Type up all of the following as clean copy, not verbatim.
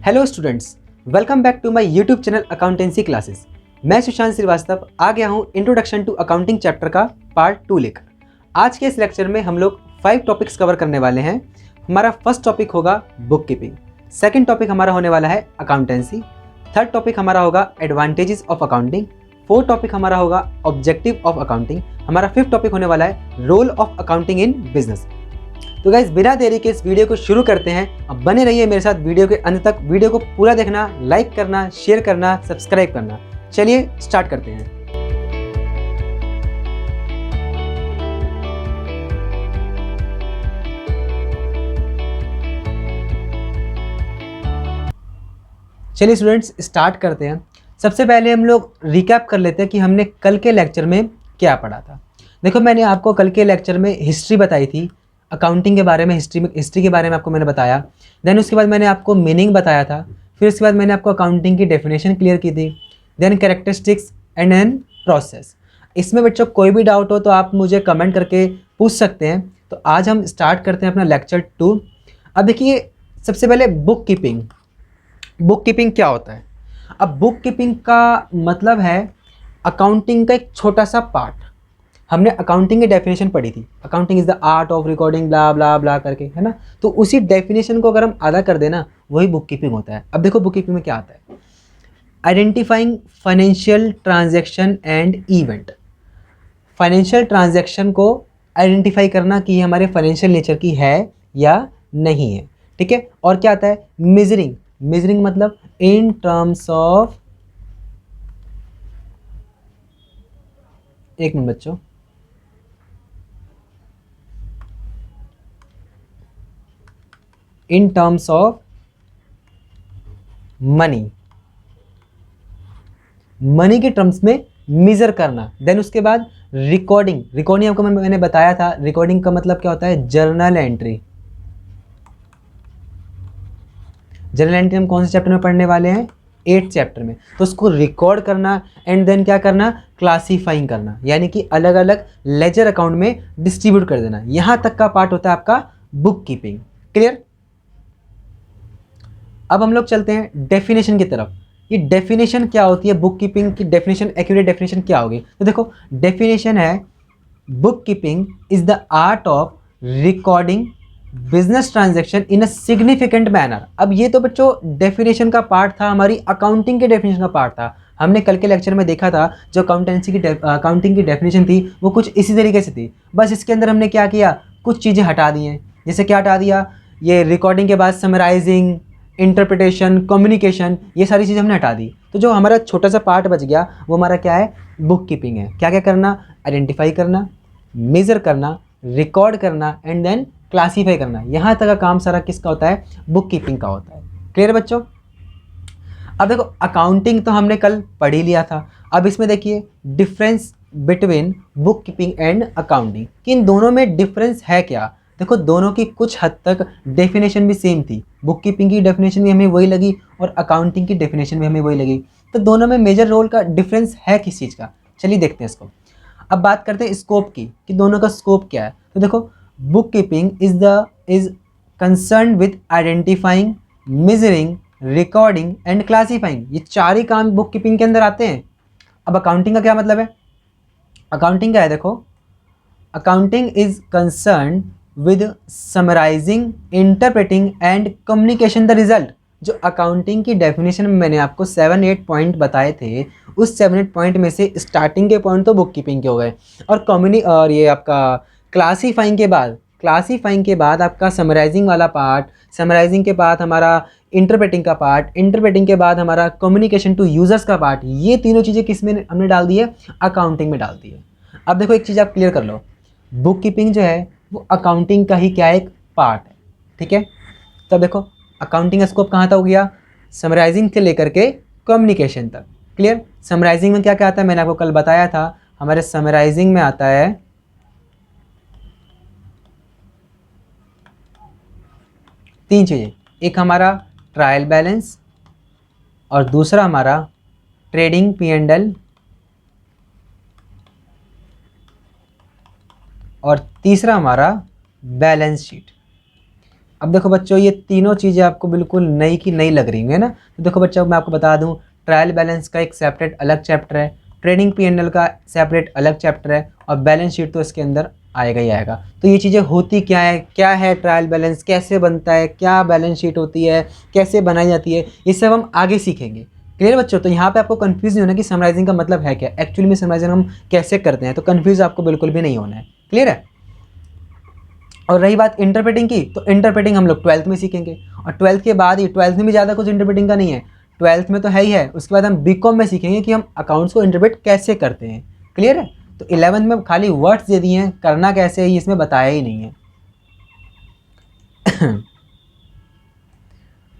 Hello students, welcome back to my YouTube channel accountancy classes. मैं सुशांत श्रीवास्तव आ गया हूं इंट्रोडक्शन टू अकाउंटिंग चैप्टर का पार्ट 2 लेकर। आज के इस लेक्चर में हम लोग 5 टॉपिक्स कवर करने वाले हैं। हमारा फर्स्ट टॉपिक होगा बुक कीपिंग, सेकेंड टॉपिक हमारा होने वाला है अकाउंटेंसी, थर्ड टॉपिक हमारा होगा advantages of accounting, fourth topic हमारा होगा ऑब्जेक्टिव ऑफ अकाउंटिंग, हमारा फिफ्थ टॉपिक होने वाला है role of accounting in business. तो गाइस बिना देरी के इस वीडियो को शुरू करते हैं। अब बने रहिए मेरे साथ वीडियो के अंत तक। वीडियो को पूरा देखना, लाइक करना, शेयर करना, सब्सक्राइब करना। चलिए स्टार्ट करते हैं। चलिए स्टूडेंट्स स्टार्ट करते हैं। सबसे पहले हम लोग रिकैप कर लेते हैं कि हमने कल के लेक्चर में क्या पढ़ा था। देखो, मैंने आपको कल के लेक्चर में हिस्ट्री बताई थी, अकाउंटिंग के बारे में, हिस्ट्री के बारे में आपको मैंने बताया। देन उसके बाद मैंने आपको मीनिंग बताया था। फिर उसके बाद मैंने आपको अकाउंटिंग की डेफिनेशन क्लियर की थी। Then characteristics and then process. इसमें बच्चों कोई भी डाउट हो तो आप मुझे कमेंट करके पूछ सकते हैं। तो आज हम स्टार्ट करते हैं अपना लेक्चर 2। अब देखिए, सबसे पहले बुक कीपिंग। बुक कीपिंग क्या होता है? अब बुक कीपिंग का मतलब है अकाउंटिंग का एक छोटा सा पार्ट। हमने अकाउंटिंग की डेफिनेशन पढ़ी थी, accounting is the art of recording blah blah blah करके, है ना। तो उसी डेफिनेशन को अगर हम आधा कर देना, वही बुक कीपिंग होता है। अब देखो बुक कीपिंग में क्या आता है। Identifying financial transaction and event. Financial transaction को आइडेंटिफाई करना कि ये हमारे फाइनेंशियल नेचर की है या नहीं है, ठीक है। और क्या आता है? मेजरिंग। मेजरिंग मतलब इन टर्म्स ऑफ, एक मिनट बच्चों, in terms of money. Money के टर्म्स में मेजर करना। देन उसके बाद रिकॉर्डिंग। रिकॉर्डिंग आपको मैंने बताया था, रिकॉर्डिंग का मतलब क्या होता है? Journal entry. जर्नल एंट्री हम कौन से चैप्टर में पढ़ने वाले हैं? 8th चैप्टर में। तो उसको रिकॉर्ड करना एंड देन क्या करना? क्लासीफाइंग करना, यानी कि अलग अलग लेजर अकाउंट में डिस्ट्रीब्यूट कर देना। यहां तक का पार्ट होता है आपका बुक कीपिंग। क्लियर? अब हम लोग चलते हैं डेफिनेशन की तरफ। ये डेफिनेशन क्या होती है? बुक कीपिंग की डेफिनेशन, एक्यूरेट डेफिनेशन क्या होगी? तो देखो, डेफिनेशन है book keeping is the art of recording business transaction in a significant manner. अब ये तो बच्चों डेफिनेशन का पार्ट था, हमारी अकाउंटिंग के डेफिनेशन का पार्ट था। हमने कल के लेक्चर में देखा था जो अकाउंटेंसी की अकाउंटिंग की डेफिनेशन थी वो कुछ इसी तरीके से थी। बस इसके अंदर हमने क्या किया, कुछ चीज़ें हटा दी हैं। जैसे क्या हटा दिया? ये रिकॉर्डिंग के बाद समराइजिंग, इंटरप्रिटेशन, कम्युनिकेशन, ये सारी चीज़ें हमने हटा दी। तो जो हमारा छोटा सा पार्ट बच गया वो हमारा क्या है? बुक कीपिंग है। क्या क्या करना? आइडेंटिफाई करना, मेजर करना, रिकॉर्ड करना एंड देन क्लासीफाई करना। यहाँ तक का काम सारा किसका होता है? बुक कीपिंग का होता है। क्लियर बच्चों? अब देखो, अकाउंटिंग तो हमने कल पढ़ ही लिया था। अब इसमें देखिए difference between book keeping and accounting, कि इन दोनों में डिफरेंस है क्या। देखो, दोनों की कुछ हद तक डेफिनेशन भी सेम थी। बुक कीपिंग की डेफिनेशन भी हमें वही लगी और अकाउंटिंग की डेफिनेशन भी हमें वही लगी। तो दोनों में मेजर रोल का डिफरेंस है किस चीज़ का? चलिए देखते हैं इसको। अब बात करते हैं स्कोप की, कि दोनों का स्कोप क्या है। तो देखो, book keeping is concern with identifying, measuring, recording and classifying. ये चार ही काम बुक कीपिंग के अंदर आते हैं। अब अकाउंटिंग का क्या मतलब है? अकाउंटिंग क्या है? देखो, accounting is concern with summarising, interpreting and communication the result. जो अकाउंटिंग की डेफिनेशन में मैंने आपको 7-8 पॉइंट बताए थे, उस 7-8 पॉइंट में से स्टार्टिंग के पॉइंट तो बुक कीपिंग के हो गए, और ये आपका क्लासीफाइंग के बाद आपका समराइजिंग वाला पार्ट, समराइजिंग के बाद हमारा इंटरप्रेटिंग का पार्ट, इंटरप्रेटिंग के बाद हमारा कम्युनिकेशन टू यूजर्स का पार्ट। ये तीनों चीज़ें किस में हमने डाल दी है? अकाउंटिंग में डाल दी है। अब देखो, एक चीज़ आप क्लियर कर लो, बुक कीपिंग जो है वो अकाउंटिंग का ही क्या है? एक पार्ट है, ठीक है। तो देखो, अकाउंटिंग का स्कोप कहाँ तक हो गया? समराइजिंग से लेकर के कम्युनिकेशन तक। क्लियर? समराइजिंग में क्या क्या आता है? मैंने आपको कल बताया था। हमारे समराइजिंग में आता है 3 चीज़ें। एक हमारा ट्रायल बैलेंस, और दूसरा हमारा ट्रेडिंग P&L, और तीसरा हमारा बैलेंस शीट। अब देखो बच्चों, ये तीनों चीज़ें आपको बिल्कुल नई की नई लग रही है ना। तो देखो बच्चों, मैं आपको बता दूं, ट्रायल बैलेंस का एक सेपरेट अलग चैप्टर है, ट्रेडिंग P&L का सेपरेट अलग चैप्टर है, और बैलेंस शीट तो इसके अंदर आएगा ही आएगा। तो ये चीज़ें होती क्या है ट्रायल बैलेंस, कैसे बनता है, क्या बैलेंस शीट होती है, कैसे बनाई जाती है, ये सब हम आगे सीखेंगे। क्लियर बच्चों? तो यहाँ पे आपको कंफ्यूज नहीं होना कि समराइजिंग का मतलब है क्या, एक्चुअली में समराइजिंग हम कैसे करते हैं, तो कंफ्यूज आपको बिल्कुल भी नहीं होना है। क्लियर है? और रही बात इंटरप्रेटिंग की, तो इंटरप्रेटिंग हम लोग 12th में सीखेंगे, और 12th के बाद ही, 12th में भी ज़्यादा कुछ इंटरप्रेटिंग का नहीं है, 12th में तो है ही है, उसके बाद हम बीकॉम में सीखेंगे कि हम अकाउंट्स को इंटरप्रेट कैसे करते हैं। क्लियर है? तो 11th में खाली वर्ड्स दे दिए हैं, करना कैसे है इसमें बताया ही नहीं है।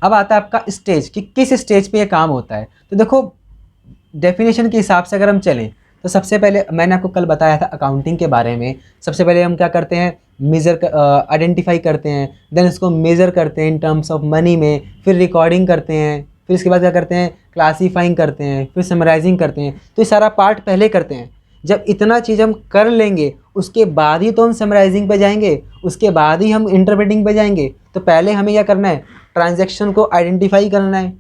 अब आता है आपका स्टेज, कि किस स्टेज पे ये काम होता है। तो देखो, डेफिनेशन के हिसाब से अगर हम चलें, तो सबसे पहले मैंने आपको कल बताया था अकाउंटिंग के बारे में, सबसे पहले हम क्या करते हैं, आइडेंटिफाई करते हैं, देन उसको मेज़र करते हैं इन टर्म्स ऑफ मनी में, फिर रिकॉर्डिंग करते हैं, फिर इसके बाद क्या करते हैं, क्लासीफाइंग करते हैं, फिर समराइजिंग करते हैं। तो ये सारा पार्ट पहले करते हैं। जब इतना चीज़ हम कर लेंगे, उसके बाद ही तो हम समराइजिंग पे जाएंगे, उसके बाद ही हम इंटरप्रेटिंग पे जाएंगे। तो पहले हमें क्या करना है, ट्रांजैक्शन को आइडेंटिफाई करना है,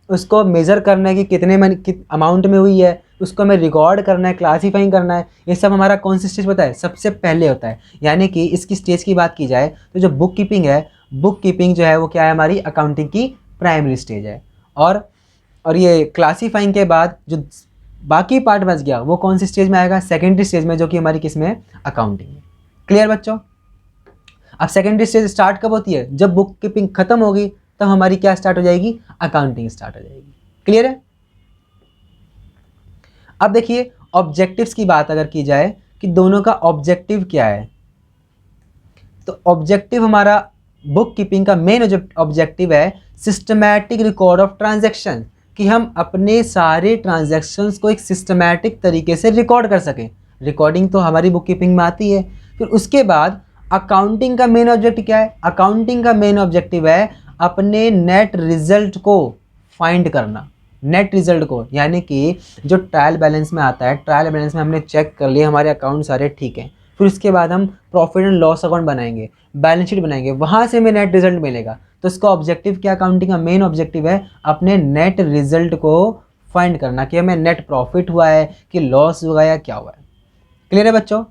उसको मेज़र करना है कि कितने मनी अमाउंट में हुई है, उसको हमें रिकॉर्ड करना है, क्लासीफाइंग करना है। ये सब हमारा कौन सी स्टेज होता है, सबसे पहले होता है। यानी कि इसकी स्टेज की बात की जाए तो जो बुक कीपिंग है, बुक कीपिंग जो है वो क्या है, हमारी अकाउंटिंग की प्राइमरी स्टेज है। और ये क्लासीफाइंग के बाद जो बाकी पार्ट बच गया वो कौन सी स्टेज में आएगा, सेकेंडरी स्टेज में, जो कि हमारी किस में है, अकाउंटिंग में। क्लियर बच्चों? अब सेकेंडरी स्टेज स्टार्ट कब होती है, जब बुक कीपिंग खत्म होगी, तब हमारी क्या स्टार्ट हो जाएगी, अकाउंटिंग स्टार्ट हो जाएगी। क्लियर है? अब देखिए, ऑब्जेक्टिव्स की बात अगर की जाए कि दोनों का ऑब्जेक्टिव क्या है, तो ऑब्जेक्टिव हमारा बुक कीपिंग का मेन ऑब्जेक्टिव है सिस्टमैटिक रिकॉर्ड ऑफ ट्रांजैक्शन, कि हम अपने सारे ट्रांजैक्शंस को एक सिस्टमैटिक तरीके से रिकॉर्ड कर सकें। रिकॉर्डिंग तो हमारी बुक कीपिंग में आती है। फिर उसके बाद अकाउंटिंग का मेन ऑब्जेक्टिव क्या है, अकाउंटिंग का मेन ऑब्जेक्टिव है अपने नेट रिजल्ट को फाइंड करना, नेट रिजल्ट को, यानी कि जो ट्रायल बैलेंस में आता है, ट्रायल बैलेंस में हमने चेक कर लिया हमारे अकाउंट सारे ठीक हैं, फिर उसके बाद हम प्रॉफिट एंड लॉस अकाउंट बनाएंगे, बैलेंस शीट बनाएंगे, वहाँ से हमें नेट रिजल्ट मिलेगा। तो इसका ऑब्जेक्टिव क्या, अकाउंटिंग का मेन ऑब्जेक्टिव है अपने नेट रिजल्ट को फाइंड करना, कि हमें नेट प्रॉफिट हुआ है कि लॉस हुआ है या क्या हुआ है। क्लियर है बच्चों?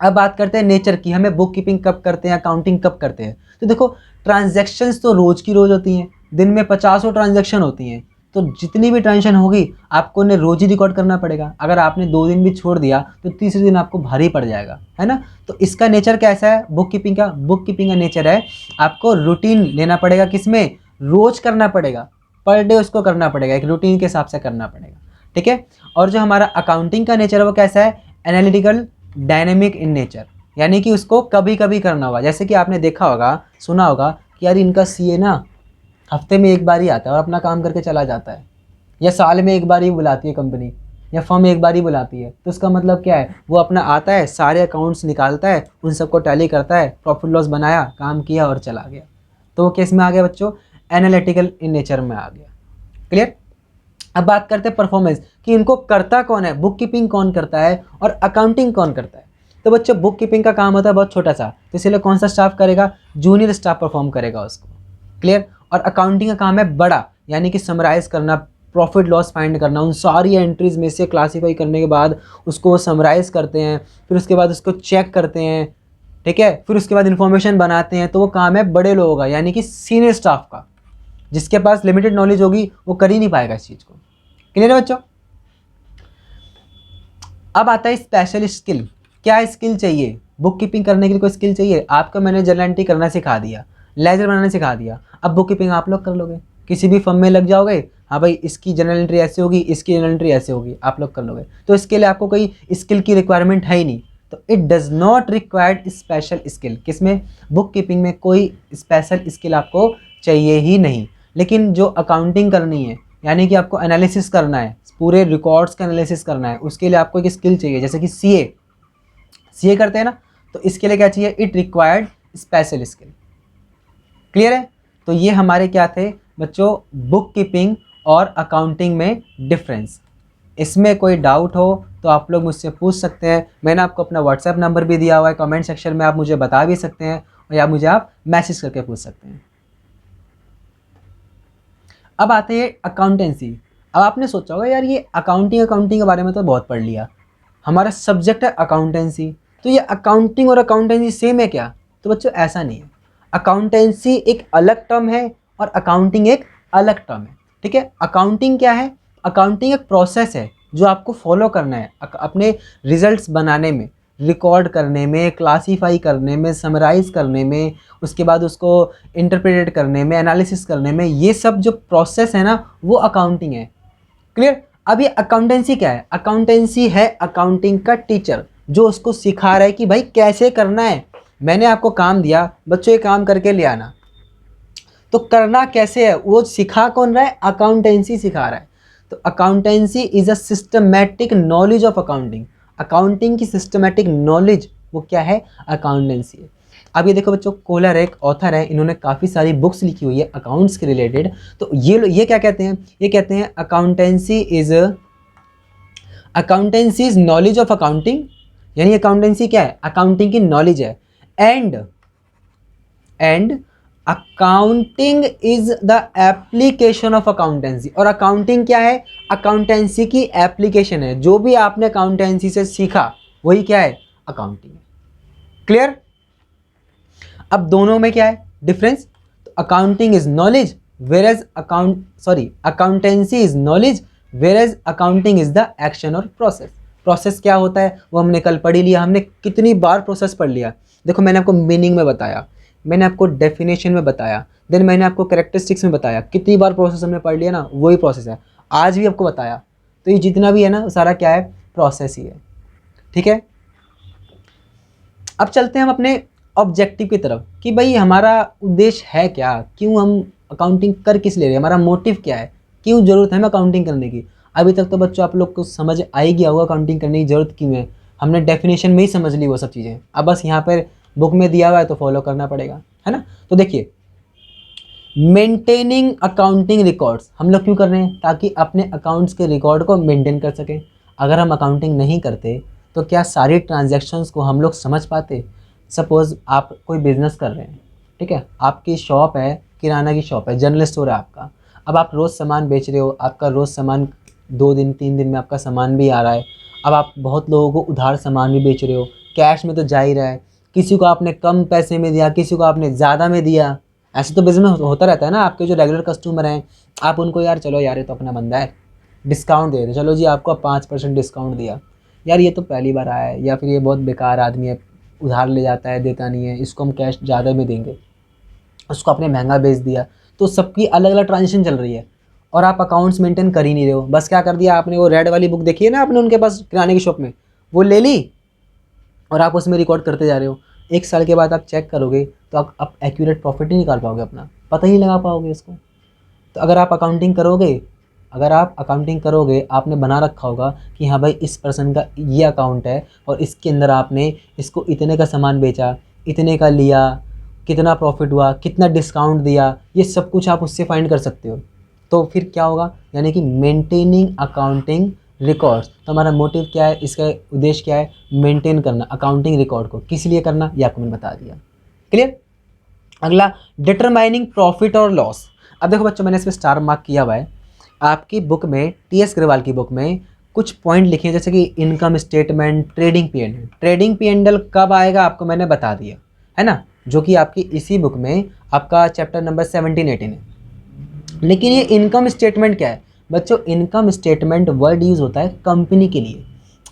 अब बात करते हैं नेचर की, हमें बुक कीपिंग कब करते हैं, अकाउंटिंग कब करते हैं। तो देखो, ट्रांजैक्शंस तो रोज की रोज होती हैं, दिन में 50 ट्रांजैक्शन होती हैं, तो जितनी भी ट्रांजैक्शन होगी आपको उन्हें रोज ही रिकॉर्ड करना पड़ेगा। अगर आपने 2 दिन भी छोड़ दिया तो तीसरे दिन आपको भारी पड़ जाएगा, है ना। तो इसका नेचर कैसा है बुक कीपिंग का, बुक कीपिंग का नेचर है आपको रूटीन लेना पड़ेगा, किसमें, रोज करना पड़ेगा, पर डे उसको करना पड़ेगा, एक रूटीन के हिसाब से करना पड़ेगा। ठीक है? और जो हमारा अकाउंटिंग का नेचर है वो कैसा है, एनालिटिकल डायनेमिक इन नेचर, यानी कि उसको कभी कभी करना होगा। जैसे कि आपने देखा होगा, सुना होगा कि यार इनका सीए ना हफ्ते में एक बार ही आता है और अपना काम करके चला जाता है, या साल में एक बार ही बुलाती है कंपनी, या फर्म एक बार ही बुलाती है। तो इसका मतलब क्या है, वो अपना आता है, सारे अकाउंट्स निकालता है, उन सबको टैली करता है, प्रॉफिट लॉस बनाया, काम किया और चला गया। तो वो केस में आ गया बच्चों, एनालिटिकल इन नेचर में आ गया। क्लियर? अब बात करते हैं परफॉर्मेंस, कि इनको करता कौन है, बुक कीपिंग कौन करता है और अकाउंटिंग कौन करता है। तो बच्चों, बुक कीपिंग का काम होता है बहुत छोटा सा, तो इसलिए कौन सा स्टाफ करेगा, जूनियर स्टाफ परफॉर्म करेगा उसको। क्लियर? और अकाउंटिंग का काम है बड़ा, यानी कि समराइज करना, प्रॉफिट लॉस फाइंड करना, उन सारी एंट्रीज में से क्लासीफाई करने के बाद उसको समराइज करते हैं, फिर उसके बाद उसको चेक करते हैं, ठीक है, फिर उसके बाद इंफॉर्मेशन बनाते हैं। तो वो काम है बड़े लोगों का, यानी कि सीनियर स्टाफ का। जिसके पास लिमिटेड नॉलेज होगी वो कर ही नहीं पाएगा इस चीज़ को। क्लियर है बच्चों? अब आता है स्पेशल स्किल। क्या स्किल चाहिए बुक कीपिंग करने के लिए, कोई स्किल चाहिए। आपको मैंने जर्नल एंट्री करना सिखा दिया, लेजर बनाना सिखा दिया, अब बुक कीपिंग आप लोग कर लोगे, किसी भी फर्म में लग जाओगे, हाँ भाई इसकी जर्नल एंट्री ऐसे होगी, इसकी जर्नल एंट्री ऐसे होगी, आप लोग कर लोगे। तो इसके लिए आपको कोई स्किल की रिक्वायरमेंट है ही नहीं। तो it does not required special skill. किसमें, बुक कीपिंग में कोई स्पेशल स्किल आपको चाहिए ही नहीं। लेकिन जो अकाउंटिंग करनी है, यानी कि आपको एनालिसिस करना है, पूरे रिकॉर्ड्स का एनालिसिस करना है, उसके लिए आपको एक स्किल चाहिए। जैसे कि सीए करते हैं ना, तो इसके लिए क्या चाहिए, it required special skill. Clear है? तो ये हमारे क्या थे बच्चों, बुक कीपिंग और अकाउंटिंग में डिफरेंस। इसमें कोई डाउट हो तो आप लोग मुझसे पूछ सकते हैं। मैंने आपको अपना व्हाट्सएप नंबर भी दिया हुआ है, कमेंट सेक्शन में आप मुझे बता भी सकते हैं। या मुझे आप मैसेज करके पूछ सकते हैं। अब आते हैं अकाउंटेंसी। अब आपने सोचा होगा यार ये अकाउंटिंग के बारे में तो बहुत पढ़ लिया, हमारा सब्जेक्ट है अकाउंटेंसी, तो ये अकाउंटिंग और अकाउंटेंसी सेम है क्या? तो बच्चों ऐसा नहीं है। अकाउंटेंसी एक अलग टर्म है और अकाउंटिंग एक अलग टर्म है। ठीक है, अकाउंटिंग क्या है? अकाउंटिंग एक प्रोसेस है जो आपको फॉलो करना है अपने रिजल्ट्स बनाने में, रिकॉर्ड करने में, क्लासीफाई करने में, समराइज करने में, उसके बाद उसको इंटरप्रेट करने में, एनालिसिस करने में, ये सब जो प्रोसेस है ना वो अकाउंटिंग है। क्लियर? अब ये अकाउंटेंसी क्या है? अकाउंटेंसी है अकाउंटिंग का टीचर जो उसको सिखा रहा है कि भाई कैसे करना है। मैंने आपको काम दिया, बच्चों ये काम करके ले आना, तो करना कैसे है वो सिखा कौन रहा है? अकाउंटेंसी सिखा रहा है। तो accountancy is a systematic knowledge of accounting. Accounting की सिस्टमैटिक नॉलेज वो क्या है? अकाउंटेंसी है। अब ये देखो बच्चों, कोलर एक ऑथर है, इन्होंने काफ़ी सारी बुक्स लिखी हुई है अकाउंट्स के रिलेटेड। तो ये क्या कहते हैं? ये कहते हैं accountancy is knowledge of accounting, यानी अकाउंटेंसी क्या है? अकाउंटिंग की नॉलेज है। And accounting is the application of accountancy. और अकाउंटिंग क्या है? अकाउंटेंसी की एप्लीकेशन है। जो भी आपने अकाउंटेंसी से सीखा वही क्या है? अकाउंटिंग है। क्लियर? अब दोनों में क्या है डिफरेंस? तो accounting is knowledge where accountancy is knowledge where accounting is the action और प्रोसेस। प्रोसेस क्या होता है वो हमने कल पढ़ ही लिया, हमने कितनी बार प्रोसेस पढ़ लिया। देखो मैंने आपको मीनिंग में बताया, मैंने आपको डेफिनेशन में बताया, देन मैंने आपको कैरेक्टरिस्टिक्स में बताया, कितनी बार प्रोसेस हमने पढ़ लिया ना, वही प्रोसेस है। आज भी आपको बताया, तो ये जितना भी है ना सारा क्या है? प्रोसेस ही है। ठीक है, अब चलते हैं हम अपने ऑब्जेक्टिव की तरफ कि भाई हमारा उद्देश्य है क्या, क्यों हम अकाउंटिंग कर किस ले रहे हैं, हमारा मोटिव क्या है, क्यों ज़रूरत है हमें अकाउंटिंग करने की। अभी तक तो बच्चों आप लोग को समझ आ ही गया होगा अकाउंटिंग करने की ज़रूरत क्यों है, हमने डेफिनेशन में ही समझ ली वो सब चीज़ें। अब बस यहाँ पर बुक में दिया हुआ है तो फॉलो करना पड़ेगा, है ना। तो देखिए, मेंटेनिंग अकाउंटिंग रिकॉर्ड्स हम लोग क्यों कर रहे हैं? ताकि अपने अकाउंट्स के रिकॉर्ड को मेंटेन कर सकें। अगर हम अकाउंटिंग नहीं करते तो क्या सारी ट्रांजैक्शंस को हम लोग समझ पाते? सपोज़ आप कोई बिज़नेस कर रहे हैं, ठीक है, आपकी शॉप है, किराना की शॉप है, जनरल स्टोर है आपका। अब आप रोज़ सामान बेच रहे हो, आपका रोज़ सामान 2 दिन 3 दिन में आपका सामान भी आ रहा है। अब आप बहुत लोगों को उधार सामान भी बेच रहे हो, कैश में तो जा ही रहा है, किसी को आपने कम पैसे में दिया, किसी को आपने ज़्यादा में दिया। ऐसे तो बिज़नेस होता रहता है ना। आपके जो रेगुलर कस्टमर हैं, आप उनको यार चलो यार ये तो अपना बंदा है, डिस्काउंट दे दो, चलो जी आपको 5% डिस्काउंट दिया। यार ये तो पहली बार आया है, या फिर ये बहुत बेकार आदमी है, उधार ले जाता है, देता नहीं है, इसको हम कैश ज़्यादा में देंगे, उसको आपने महंगा बेच दिया। तो सबकी अलग अलग ट्रांजेक्शन चल रही है और आप अकाउंट्स मेंटेन कर ही नहीं रहे हो। बस क्या कर दिया आपने, वो रेड वाली बुक देखी है ना आपने उनके पास किराने की शॉप में, वो ले ली और आप उसमें रिकॉर्ड करते जा रहे हो। 1 साल के बाद आप चेक करोगे तो आप एक्यूरेट प्रॉफिट नहीं निकाल पाओगे, अपना पता ही लगा पाओगे इसको। तो अगर आप अकाउंटिंग करोगे, आपने बना रखा होगा कि हाँ भाई इस पर्सन का ये अकाउंट है और इसके अंदर आपने इसको इतने का सामान बेचा, इतने का लिया, कितना प्रॉफिट हुआ, कितना डिस्काउंट दिया, ये सब कुछ आप उससे फाइंड कर सकते हो। तो फिर क्या होगा, यानी कि मेंटेनिंग अकाउंटिंग रिकॉर्ड्स। तो हमारा मोटिव क्या है, इसका उद्देश्य क्या है? मेंटेन करना अकाउंटिंग रिकॉर्ड को। किस लिए करना ये आपको मैंने बता दिया। क्लियर? अगला, डिटरमाइनिंग प्रॉफिट और लॉस। अब देखो बच्चों, मैंने इस पर स्टार मार्क किया हुआ है। आपकी बुक में, टी.एस. अग्रवाल की बुक में कुछ पॉइंट लिखे हैं, जैसे कि income statement, trading P&L. Trading P&L कब आएगा आपको मैंने बता दिया है ना, जो कि आपकी इसी बुक में आपका चैप्टर नंबर 17-18 है। लेकिन ये इनकम स्टेटमेंट क्या है बच्चों? इनकम स्टेटमेंट वर्ड यूज़ होता है कंपनी के लिए।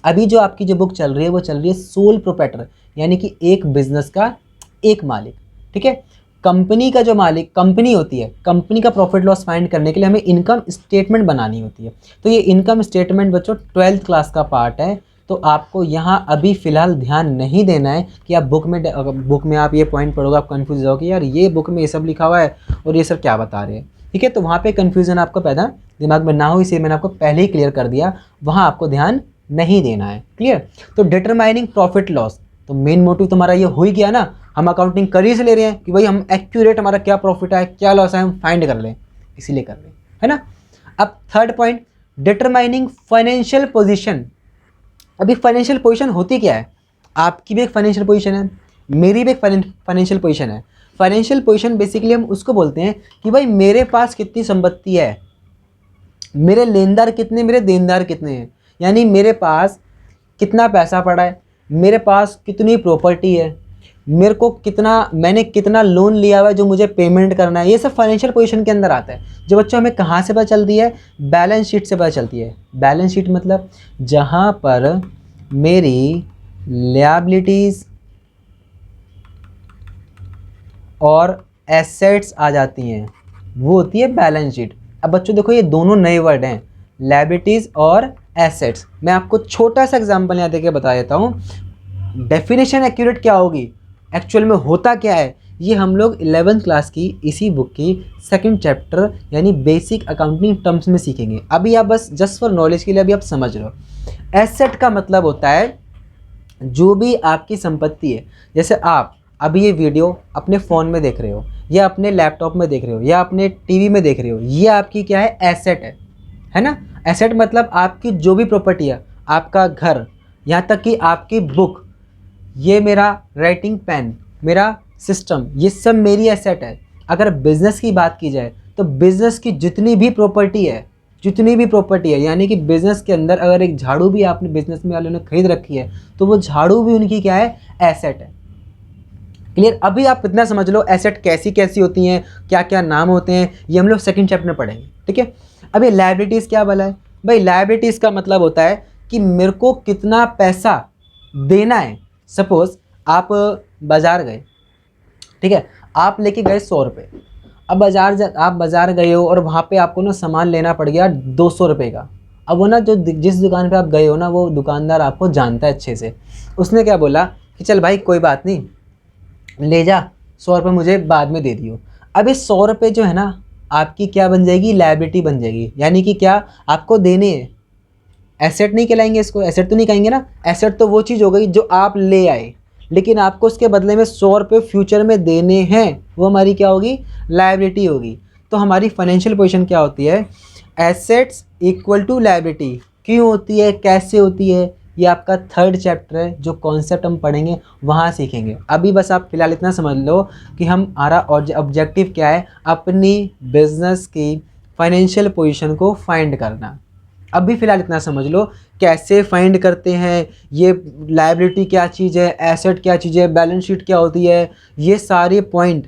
अभी जो आपकी जो बुक चल रही है वो चल रही है सोल प्रोप्राइटर, यानी कि एक बिजनेस का एक मालिक। ठीक है, कंपनी का जो मालिक कंपनी होती है, कंपनी का प्रॉफिट लॉस फाइंड करने के लिए हमें इनकम स्टेटमेंट बनानी होती है। तो ये इनकम स्टेटमेंट बच्चों 12th क्लास का पार्ट है। तो आपको यहाँ अभी फ़िलहाल ध्यान नहीं देना है कि आप बुक में आप ये पॉइंट पढ़ोगे आप कन्फ्यूज हो जाओगे, यार ये बुक में ये सब लिखा हुआ है और ये सब क्या बता रहे हैं। ठीक है, तो वहाँ पे कन्फ्यूज़न आपको पैदा दिमाग में ना हो, इसे मैंने आपको पहले ही क्लियर कर दिया, वहाँ आपको ध्यान नहीं देना है। क्लियर? तो डिटरमाइनिंग प्रॉफिट लॉस, तो मेन मोटिव तुम्हारा ये हो ही गया ना, हम अकाउंटिंग कर ही से ले रहे हैं कि भाई हम एक्यूरेट हमारा क्या प्रॉफिट है क्या लॉस है हम फाइंड कर लें, इसीलिए कर रहे हैं, है ना। अब third point, determining financial position. अभी फाइनेंशियल पोजीशन होती क्या है? आपकी भी एक फाइनेंशियल पोजीशन है, मेरी भी एक फाइनेंशियल पोजीशन है। फाइनेंशियल पोजीशन बेसिकली हम उसको बोलते हैं कि भाई मेरे पास कितनी संपत्ति है, मेरे लेनदार कितने, मेरे देनदार कितने हैं, यानी मेरे पास कितना पैसा पड़ा है, मेरे पास कितनी प्रॉपर्टी है, मेरे को कितना, मैंने कितना लोन लिया हुआ है जो मुझे पेमेंट करना है। ये सब फाइनेंशियल पोजीशन के अंदर आता है। जो बच्चों हमें कहाँ से पता चलती है? बैलेंस शीट से पता चलती है। बैलेंस शीट मतलब जहाँ पर मेरी लायबिलिटीज़ और एसेट्स आ जाती हैं, वो होती है बैलेंस शीट। अब बच्चों देखो ये दोनों नए वर्ड हैं, लायबिलिटीज़ और एसेट्स। मैं आपको छोटा सा एग्जांपल यहाँ देके बता देता हूँ। डेफिनेशन एक्यूरेट क्या होगी, एक्चुअल में होता क्या है, ये हम लोग 11th क्लास की इसी बुक की 2nd चैप्टर यानी बेसिक अकाउंटिंग टर्म्स में सीखेंगे। अभी आप बस जस्ट फॉर नॉलेज के लिए अभी आप समझ लो। एसेट का मतलब होता है जो भी आपकी संपत्ति है, जैसे आप अभी ये वीडियो अपने फ़ोन में देख रहे हो या अपने लैपटॉप में देख रहे हो या अपने टीवी में देख रहे हो, ये आपकी क्या है? एसेट है ना। एसेट मतलब आपकी जो भी प्रॉपर्टी है, आपका घर, यहाँ तक कि आपकी बुक, ये मेरा राइटिंग पेन, मेरा सिस्टम, ये सब मेरी एसेट है। अगर बिज़नेस की बात की जाए तो बिज़नेस की जितनी भी प्रॉपर्टी है, यानी कि बिज़नेस के अंदर अगर एक झाड़ू भी आपने बिज़नेस में वालों ने खरीद रखी है तो वो झाड़ू भी उनकी क्या है? एसेट है। क्लियर? अभी आप इतना समझ लो एसेट कैसी कैसी होती हैं, क्या क्या नाम होते हैं, ये हम लोग 2nd चैप्टर में पढ़ेंगे। ठीक है। अब ये लायबिलिटीज़ क्या बोला है भाई? लायबिलिटीज़ का मतलब होता है कि मेरे को कितना पैसा देना है। सपोज आप बाज़ार गए, ठीक है, आप लेके गए 100 रुपये। अब आप बाज़ार गए हो और वहाँ पे आपको ना सामान लेना पड़ गया 200 रुपये का। अब वो ना जो जिस दुकान पे आप गए हो ना, वो दुकानदार आपको जानता है अच्छे से। उसने क्या बोला कि चल भाई कोई बात नहीं, ले जा, 100 रुपये मुझे बाद में दे दियो। अब ये 100 रुपये जो है ना आपकी क्या बन जाएगी? लायबिलिटी बन जाएगी। यानी कि क्या आपको देने हैं, एसेट नहीं कहलाएंगे इसको, एसेट तो नहीं कहेंगे ना। एसेट तो वो चीज़ हो गई जो आप ले आए, लेकिन आपको उसके बदले में 100 रुपये फ्यूचर में देने हैं, वो हमारी क्या होगी? लायबिलिटी होगी। तो हमारी फाइनेंशियल पोजीशन क्या होती है? Assets equal to liability. क्यों होती है, कैसे होती है, ये आपका 3rd चैप्टर है, जो कॉन्सेप्ट हम पढ़ेंगे वहाँ सीखेंगे। अभी बस आप फिलहाल इतना समझ लो कि हमारा ऑब्जेक्टिव क्या है? अपनी बिजनेस की फाइनेंशियल पोजीशन को फाइंड करना। अभी फ़िलहाल इतना समझ लो कैसे फाइंड करते हैं, ये लायबिलिटी क्या चीज़ है, एसेट क्या चीज़ है, बैलेंस शीट क्या होती है, ये सारे पॉइंट,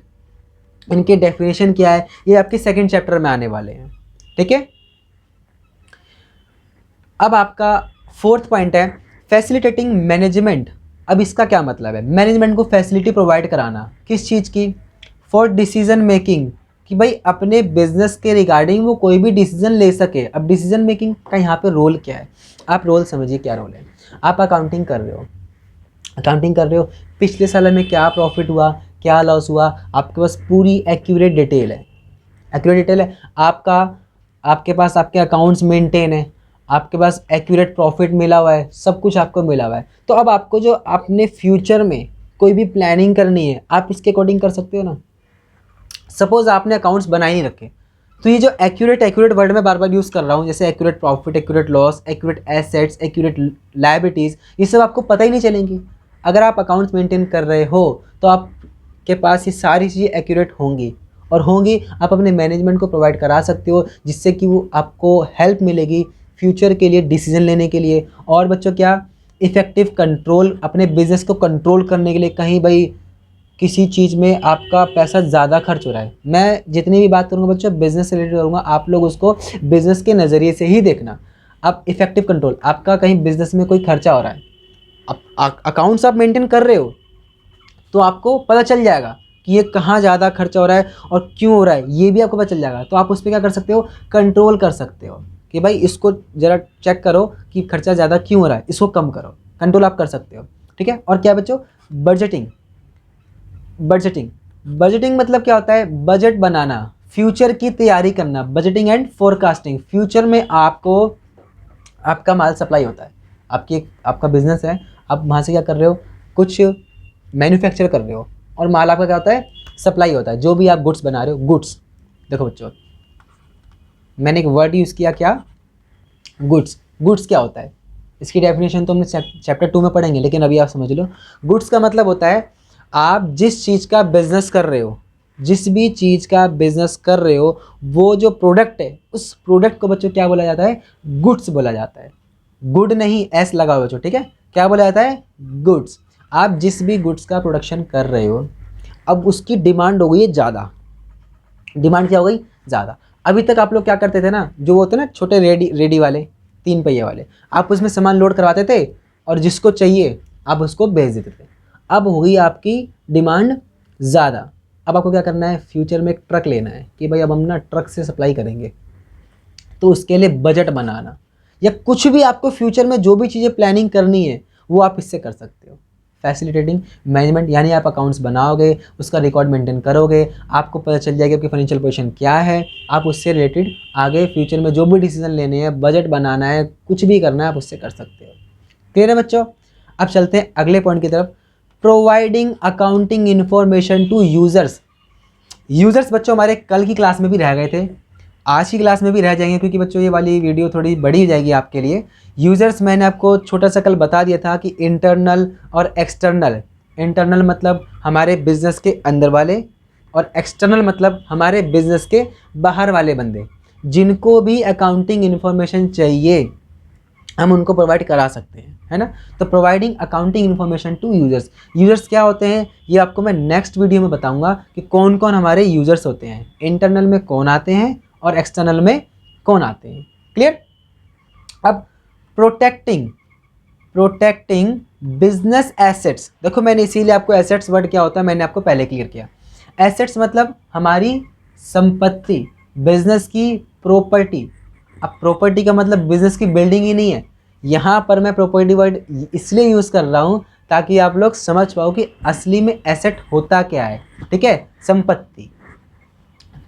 इनके डेफिनेशन क्या है, ये आपके 2nd चैप्टर में आने वाले हैं। ठीक है। अब आपका 4th पॉइंट है फैसिलिटेटिंग मैनेजमेंट। अब इसका क्या मतलब है? मैनेजमेंट को फैसिलिटी प्रोवाइड कराना। किस चीज़ की? फॉर डिसीजन मेकिंग, कि भाई अपने बिजनेस के रिगार्डिंग वो कोई भी डिसीजन ले सके। अब डिसीजन मेकिंग का यहाँ पे रोल क्या है? आप रोल समझिए क्या रोल है। आप अकाउंटिंग कर रहे हो, पिछले साल में क्या प्रॉफिट हुआ, क्या लॉस हुआ, आपके पास पूरी एक्यूरेट डिटेल है। आपके पास आपके अकाउंट्स मेंटेन है, आपके पास एक्यूरेट प्रॉफिट मिला हुआ है, सब कुछ आपको मिला हुआ है। तो अब आपको जो अपने फ्यूचर में कोई भी प्लानिंग करनी है, आप इसके अकॉर्डिंग कर सकते हो ना। सपोज आपने अकाउंट्स बनाए नहीं रखे, तो ये जो एक्यूरेट वर्ड में बार बार यूज़ कर रहा हूँ, जैसे accurate profit, accurate loss, accurate assets, accurate liabilities, ये सब आपको पता ही नहीं चलेंगी। अगर आप अकाउंट्स मेंटेन कर रहे हो तो आपके पास ये सारी चीज़ें एक्यूरेट होंगी, और होंगी आप अपने मैनेजमेंट को प्रोवाइड करा सकते हो, जिससे कि वो आपको हेल्प मिलेगी फ्यूचर के लिए डिसीजन लेने के लिए। और बच्चों क्या? इफ़ेक्टिव कंट्रोल, अपने बिजनेस को कंट्रोल करने के लिए। कहीं भाई किसी चीज़ में आपका पैसा ज़्यादा खर्च हो रहा है, मैं जितनी भी बात करूँगा बच्चों बिज़नेस से रिलेटेड करूँगा, आप लोग उसको बिज़नेस के नज़रिए से ही देखना। अब इफ़ेक्टिव कंट्रोल, आपका कहीं बिज़नेस में कोई खर्चा हो रहा है, अब अकाउंट्स आप मेंटेन कर रहे हो तो आपको पता चल जाएगा कि ये कहाँ ज़्यादा खर्चा हो रहा है और क्यों हो रहा है, ये भी आपको पता चल जाएगा। तो आप उस पर क्या कर सकते हो? कंट्रोल कर सकते हो कि भाई इसको ज़रा चेक करो कि खर्चा ज़्यादा क्यों हो रहा है, इसको कम करो। कंट्रोल आप कर सकते हो। ठीक है। और क्या बच्चों? बजटिंग मतलब क्या होता है? बजट बनाना, फ्यूचर की तैयारी करना। बजटिंग एंड फोरकास्टिंग, फ्यूचर में आपको आपका माल सप्लाई होता है, आपका बिजनेस है, आप वहाँ से क्या कर रहे हो? कुछ मैन्युफैक्चर कर रहे हो और माल आपका क्या होता है? सप्लाई होता है। जो भी आप गुड्स बना रहे हो, गुड्स, देखो बच्चों मैंने एक वर्ड यूज़ किया, क्या? गुड्स क्या होता है? इसकी डेफिनेशन तो हमने चैप्टर 2 में पढ़ेंगे, लेकिन अभी आप समझ लो। गुड्स का मतलब होता है आप जिस चीज़ का बिजनेस कर रहे हो, जिस भी चीज़ का बिजनेस कर रहे हो, वो जो प्रोडक्ट है उस प्रोडक्ट को बच्चों क्या बोला जाता है? गुड्स बोला जाता है। गुड नहीं, एस लगा हुआ बच्चों, ठीक है? क्या बोला जाता है? गुड्स। आप जिस भी गुड्स का प्रोडक्शन कर रहे हो, अब उसकी डिमांड हो गई है ज़्यादा। डिमांड क्या हो गई? ज़्यादा। अभी तक आप लोग क्या करते थे ना, जो होते ना छोटे रेडी रेडी वाले, 3 पहिए वाले, आप उसमें सामान लोड करवाते थे और जिसको चाहिए आप उसको भेज देते थे। अब हो गई आपकी डिमांड ज़्यादा। अब आपको क्या करना है? फ्यूचर में एक ट्रक लेना है कि भाई अब हम ना ट्रक से सप्लाई करेंगे, तो उसके लिए बजट बनाना या कुछ भी आपको फ्यूचर में जो भी चीज़ें प्लानिंग करनी है वो आप इससे कर सकते हो। फैसिलिटेटिंग मैनेजमेंट, यानी आप अकाउंट्स बनाओगे, उसका रिकॉर्ड मेंटेन करोगे, आपको पता चल जाएगा आपकी फाइनेंशियल पोजीशन क्या है, आप उससे रिलेटेड आगे फ्यूचर में जो भी डिसीजन लेने हैं, बजट बनाना है, कुछ भी करना है, आप उससे कर सकते हो। क्लियर है बच्चों? अब चलते हैं अगले पॉइंट की तरफ। Providing accounting information to users. Users बच्चों हमारे कल की क्लास में भी रह गए थे, आज की क्लास में भी रह जाएंगे, क्योंकि बच्चों ये वाली वीडियो थोड़ी बड़ी हो जाएगी आपके लिए। यूज़र्स मैंने आपको छोटा सा कल बता दिया था कि इंटरनल और एक्सटर्नल। इंटरनल मतलब हमारे बिजनेस के अंदर वाले, और एक्सटर्नल मतलब हमारे बिजनेस के बाहर वाले बंदे, जिनको भी अकाउंटिंग इन्फॉर्मेशन चाहिए हम उनको प्रोवाइड करा सकते हैं, है ना? तो providing accounting information to users. Users क्या होते हैं ये आपको मैं नेक्स्ट वीडियो में बताऊंगा कि कौन कौन हमारे यूजर्स होते हैं, इंटरनल में कौन आते हैं और एक्सटर्नल में कौन आते हैं। क्लियर? अब प्रोटेक्टिंग बिजनेस एसेट्स। देखो मैंने इसीलिए आपको एसेट्स वर्ड क्या होता है मैंने आपको पहले क्लियर किया। एसेट्स मतलब हमारी संपत्ति, बिजनेस की प्रॉपर्टी। अब प्रॉपर्टी का मतलब बिजनेस की बिल्डिंग ही नहीं है, यहाँ पर मैं प्रॉपर्टी वर्ड इसलिए यूज़ कर रहा हूँ ताकि आप लोग समझ पाओ कि असली में एसेट होता क्या है। ठीक है? संपत्ति।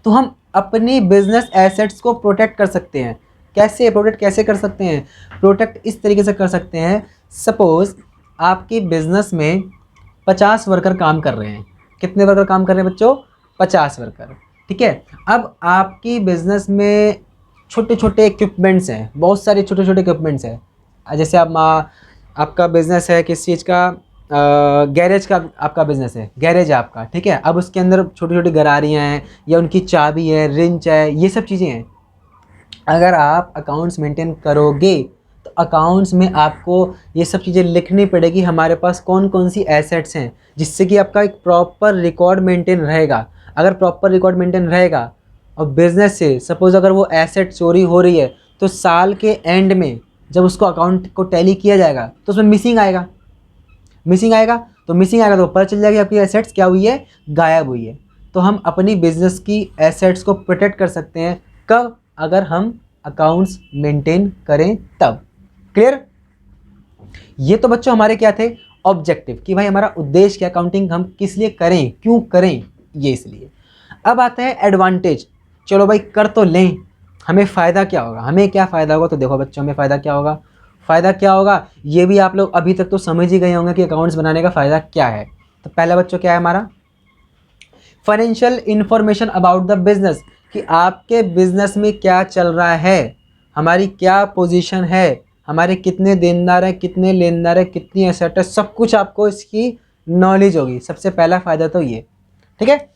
तो हम अपनी बिजनेस एसेट्स को प्रोटेक्ट कर सकते हैं। कैसे प्रोटेक्ट कैसे कर सकते हैं? प्रोटेक्ट इस तरीके से कर सकते हैं, सपोज आपके बिजनेस में 50 वर्कर काम कर रहे हैं। कितने वर्कर काम कर रहे हैं बच्चों? 50 वर्कर। ठीक है? अब आपकी बिजनेस में छोटे छोटे इक्विपमेंट्स हैं, बहुत सारे छोटे छोटे इक्विपमेंट्स हैं। जैसे आपका बिजनेस है किस चीज़ का, गैरेज का आपका बिजनेस है, गैरेज है आपका। ठीक है? अब उसके अंदर छोटी छोटी गरारियाँ हैं या उनकी चाबी है, रिंच है, ये सब चीज़ें हैं। अगर आप अकाउंट्स मेंटेन करोगे तो अकाउंट्स में आपको ये सब चीज़ें लिखनी पड़ेगी, हमारे पास कौन कौन सी एसेट्स हैं, जिससे कि आपका एक प्रॉपर रिकॉर्ड मेंटेन रहेगा। अगर प्रॉपर रिकॉर्ड मेंटेन रहेगा और बिजनेस से सपोज़ अगर वो एसेट चोरी हो रही है तो साल के एंड में जब उसको अकाउंट को टैली किया जाएगा तो उसमें मिसिंग आएगा तो पता चल जाएगा आपकी एसेट्स क्या हुई है, गायब हुई है। तो हम अपनी बिजनेस की एसेट्स को प्रोटेक्ट कर सकते हैं, कब? अगर हम अकाउंट्स मेंटेन करें तब। क्लियर? ये तो बच्चों हमारे क्या थे, ऑब्जेक्टिव, कि भाई हमारा उद्देश्य क्या, अकाउंटिंग हम किस लिए करें, क्यों करें, ये इसलिए। अब आता है एडवांटेज। चलो भाई कर तो लें, हमें फ़ायदा क्या होगा, हमें क्या फ़ायदा होगा? तो देखो बच्चों, हमें फ़ायदा क्या होगा, ये भी आप लोग अभी तक तो समझ ही गए होंगे कि अकाउंट्स बनाने का फ़ायदा क्या है। तो पहला बच्चों क्या है हमारा, financial information about the business, कि आपके बिजनेस में क्या चल रहा है, हमारी क्या पोजीशन है, हमारे कितने देनदार हैं, कितने लेनदार हैं, कितनी एसेट है, सब कुछ आपको इसकी नॉलेज होगी। सबसे पहला फ़ायदा तो ये। ठीक है?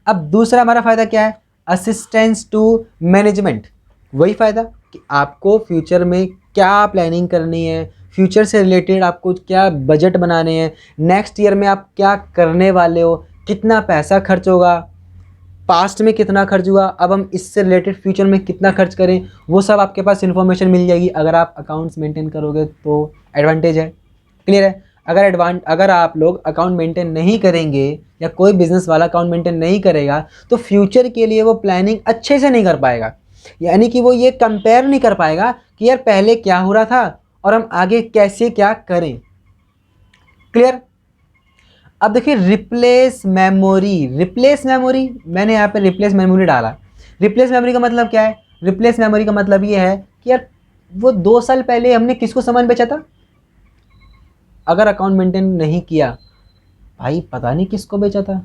अब दूसरा हमारा फ़ायदा क्या है, असिस्टेंस टू मैनेजमेंट। वही फ़ायदा कि आपको फ्यूचर में क्या प्लानिंग करनी है, फ्यूचर से रिलेटेड आपको क्या बजट बनाने हैं, नेक्स्ट ईयर में आप क्या करने वाले हो, कितना पैसा खर्च होगा, पास्ट में कितना खर्च हुआ, अब हम इससे रिलेटेड फ्यूचर में कितना खर्च करें, वो सब आपके पास इन्फॉर्मेशन मिल जाएगी अगर आप अकाउंट्स मेंटेन करोगे तो एडवांटेज है। क्लियर है? अगर आप लोग अकाउंट मेंटेन नहीं करेंगे या कोई बिजनेस वाला अकाउंट मेंटेन नहीं करेगा तो फ्यूचर के लिए वो प्लानिंग अच्छे से नहीं कर पाएगा, यानी कि वो ये कंपेयर नहीं कर पाएगा कि यार पहले क्या हो रहा था और हम आगे कैसे क्या करें। क्लियर? अब देखिए रिप्लेस मेमोरी, मैंने यहाँ पे रिप्लेस मेमोरी डाला। रिप्लेस मेमोरी का मतलब क्या है? रिप्लेस मेमोरी का मतलब ये है कि यार वो 2 साल पहले हमने किसको सामान बेचा था, अगर अकाउंट मेंटेन नहीं किया भाई पता नहीं किसको बेचा था,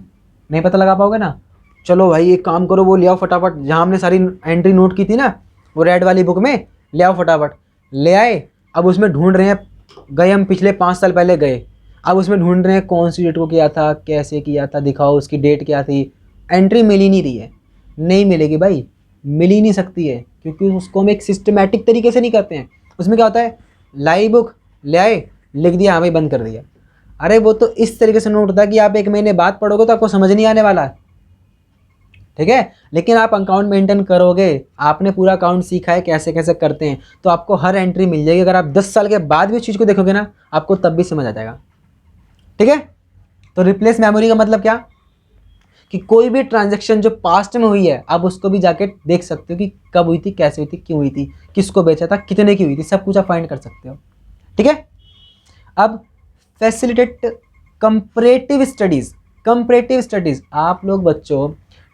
नहीं पता लगा पाओगे ना। चलो भाई एक काम करो, वो ले आओ फटाफट, जहाँ हमने सारी एंट्री नोट की थी ना वो रेड वाली बुक में, ले आओ फटाफट। ले आए, अब उसमें ढूंढ रहे हैं, गए हम पिछले 5 साल पहले गए, अब उसमें ढूंढ रहे हैं कौन सी डेट को किया था, कैसे किया था, दिखाओ उसकी डेट क्या थी। एंट्री मिल ही नहीं रही है, नहीं मिलेगी भाई, मिल ही नहीं सकती है, क्योंकि उसको हम एक सिस्टमेटिक तरीके से नहीं करते हैं। उसमें क्या होता है, लाई बुक ले आए, लिख दिया, हाँ भाई बंद कर दिया। अरे वो तो इस तरीके से नोट होता है कि आप 1 महीने बाद पढ़ोगे तो आपको समझ नहीं आने वाला है, ठीक है। लेकिन आप अकाउंट मेंटेन करोगे, आपने पूरा अकाउंट सीखा है कैसे कैसे करते हैं, तो आपको हर एंट्री मिल जाएगी। अगर आप 10 साल के बाद भी उस चीज़ को देखोगे ना, आपको तब भी समझ आ जाएगा, ठीक है। तो रिप्लेस मेमोरी का मतलब क्या, कि कोई भी ट्रांजैक्शन जो पास्ट में हुई है आप उसको भी जाके देख सकते हो कि कब हुई थी, कैसे हुई थी, क्यों हुई थी, किसको बेचा था, कितने की हुई थी, सब कुछ आप फाइंड कर सकते हो, ठीक है। अब facilitate comparative studies. Comparative studies, आप लोग बच्चों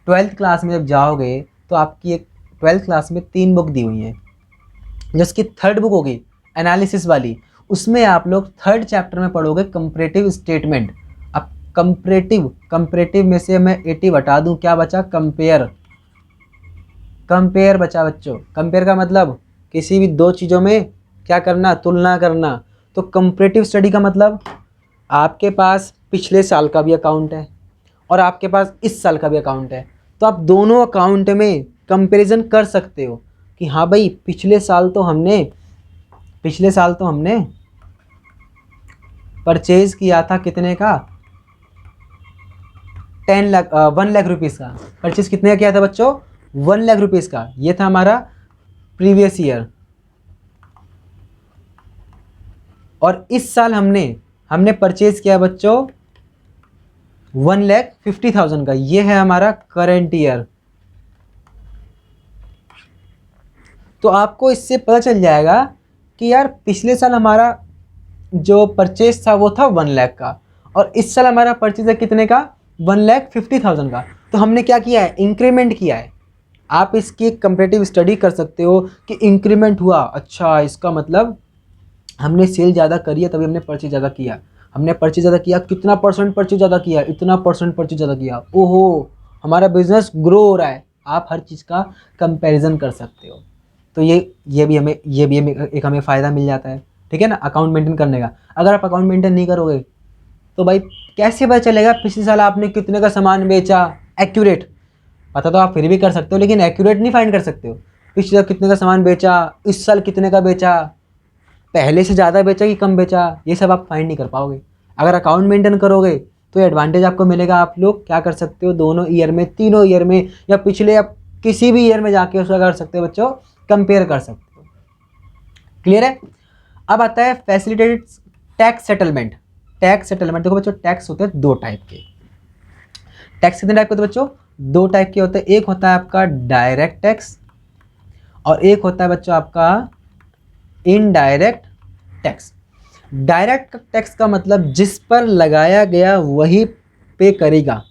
12th क्लास में जब जाओगे तो आपकी एक 12th क्लास में 3 बुक दी हुई हैं। जिसकी 3rd बुक होगी एनालिसिस वाली, उसमें आप लोग 3rd चैप्टर में पढ़ोगे कंपैरेटिव स्टेटमेंट। अब कंपैरेटिव में से मैं 80 हटा दूं, क्या बचा, कंपेयर। कंपेयर बचा बच्चों। कंपेयर का मतलब किसी भी 2 चीज़ों में क्या करना, तुलना करना। तो कंपैरेटिव स्टडी का मतलब आपके पास पिछले साल का भी अकाउंट है और आपके पास इस साल का भी अकाउंट है, तो आप दोनों अकाउंट में कंपैरिजन कर सकते हो कि हाँ भाई पिछले साल तो हमने परचेज किया था कितने का, 1 लाख रुपीज़ का। परचेज कितने का किया था बच्चों, 1 लाख रुपीज़ का। ये था हमारा प्रीवियस ईयर। और इस साल हमने परचेज किया बच्चों 1,50,000 का। ये है हमारा करंट ईयर। तो आपको इससे पता चल जाएगा कि यार पिछले साल हमारा जो परचेज था वो था 1 लाख का, और इस साल हमारा परचेज है कितने का, 1,50,000 का। तो हमने क्या किया है, इंक्रीमेंट किया है। आप इसकी एक कंपैरेटिव स्टडी कर सकते हो कि इंक्रीमेंट हुआ, अच्छा इसका मतलब हमने सेल ज़्यादा करी है तभी हमने परचेज ज़्यादा किया। हमने परचेज ज़्यादा किया, कितना परसेंट परचेज ज़्यादा किया, इतना परसेंट परचेज ज़्यादा किया, ओहो हमारा बिजनेस ग्रो हो रहा है। आप हर चीज़ का कंपैरिजन कर सकते हो। तो ये भी हमें एक हमें फ़ायदा मिल जाता है, ठीक है ना, अकाउंट मेंटेन करने का। अगर आप अकाउंट मेंटेन नहीं करोगे तो भाई कैसे पता चलेगा पिछले साल आपने कितने का सामान बेचा, एक्यूरेट। पता तो आप फिर भी कर सकते हो, लेकिन एक्यूरेट नहीं फाइंड कर सकते हो। पिछले साल कितने का सामान बेचा, इस साल कितने का बेचा, पहले से ज़्यादा बेचा कि कम बेचा, ये सब आप फाइंड नहीं कर पाओगे। अगर अकाउंट मेंटेन करोगे तो एडवांटेज आपको मिलेगा, आप लोग क्या कर सकते हो, दोनों ईयर में, तीनों ईयर में, या पिछले या किसी भी ईयर में जाके उसका कर सकते हो बच्चों, कंपेयर कर सकते हो। क्लियर है। अब आता है facilitated tax settlement. Tax settlement देखो बच्चों, टैक्स होते हैं 2 टाइप के। टैक्स कितने टाइप के होते हैं बच्चों, 2 टाइप के होते हैं। एक होता है आपका डायरेक्ट टैक्स और एक होता है बच्चों आपका इनडायरेक्ट टैक्स। डायरेक्ट टैक्स का मतलब जिस पर लगाया गया वही पे करेगा,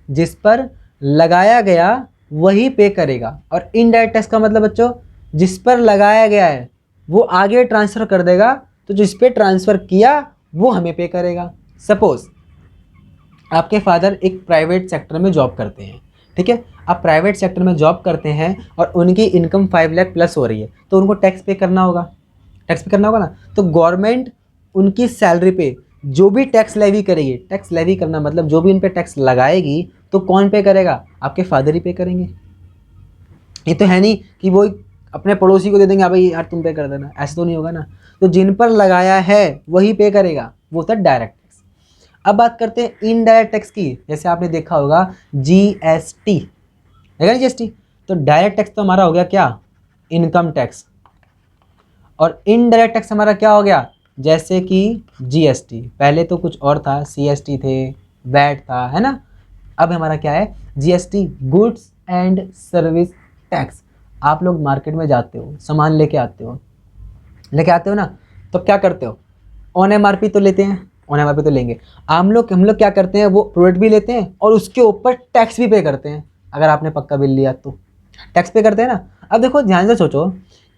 जिस पर लगाया गया वही पे करेगा। और इनडायरेक्ट टैक्स का मतलब बच्चों जिस पर लगाया गया है वो आगे ट्रांसफ़र कर देगा, तो जिस पे ट्रांसफ़र किया वो हमें पे करेगा। सपोज आपके फादर एक प्राइवेट सेक्टर में जॉब करते हैं, ठीक है। आप प्राइवेट सेक्टर में जॉब करते हैं और उनकी इनकम 5 लाख प्लस हो रही है, तो उनको टैक्स पे करना होगा, टैक्स पे करना होगा ना। तो गवर्नमेंट उनकी सैलरी पे जो भी टैक्स लेवी करेगी, टैक्स लेवी करना मतलब जो भी उन पे टैक्स लगाएगी, तो कौन पे करेगा, आपके फादर ही पे करेंगे। ये तो है नहीं कि वो अपने पड़ोसी को दे देंगे, भाई यार तुम पे कर देना, ऐसा तो नहीं होगा ना। तो जिन पर लगाया है वही पे करेगा, वो था डायरेक्ट टैक्स। अब बात करते हैं इनडायरेक्ट टैक्स की। जैसे आपने देखा होगा जीएसटी, देखा ना जीएसटी। तो डायरेक्ट टैक्स तो हमारा हो गया क्या, इनकम टैक्स, और इनडायरेक्ट टैक्स हमारा क्या हो गया, जैसे कि जीएसटी। पहले तो कुछ और था, सीएसटी थे, वैट था, है ना। अब हमारा क्या है, GST, goods and service tax. आप लोग मार्केट में जाते हो, सामान लेके आते हो ना, तो क्या करते हो, ऑन एमआरपी तो लेते हैं, ऑन एमआरपी तो लेंगे। हम लोग क्या करते हैं, वो प्रोडक्ट भी लेते हैं और उसके ऊपर टैक्स भी पे करते हैं। अगर आपने पक्का बिल लिया तो टैक्स पे करते हैं ना। अब देखो ध्यान से सोचो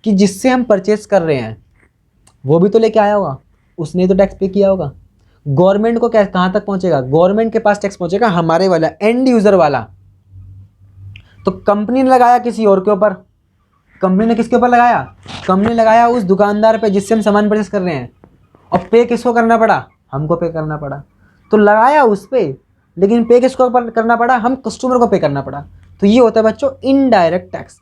कि जिससे हम परचेस कर रहे हैं वो भी तो लेके आया होगा, उसने तो टैक्स पे किया होगा। गवर्नमेंट को क्या, कहाँ तक पहुँचेगा, गवर्नमेंट के पास टैक्स पहुँचेगा, हमारे वाला एंड यूज़र वाला। तो कंपनी ने लगाया किसी और के ऊपर, कंपनी ने किसके ऊपर लगाया, कंपनी ने लगाया उस दुकानदार पे जिससे हम सामान परचेस कर रहे हैं, और पे किसको करना पड़ा, हमको पे करना पड़ा। तो लगाया उस पे, लेकिन पे किसको करना पड़ा, हम कस्टमर को पे करना पड़ा। तो ये होता है बच्चों इनडायरेक्ट टैक्स।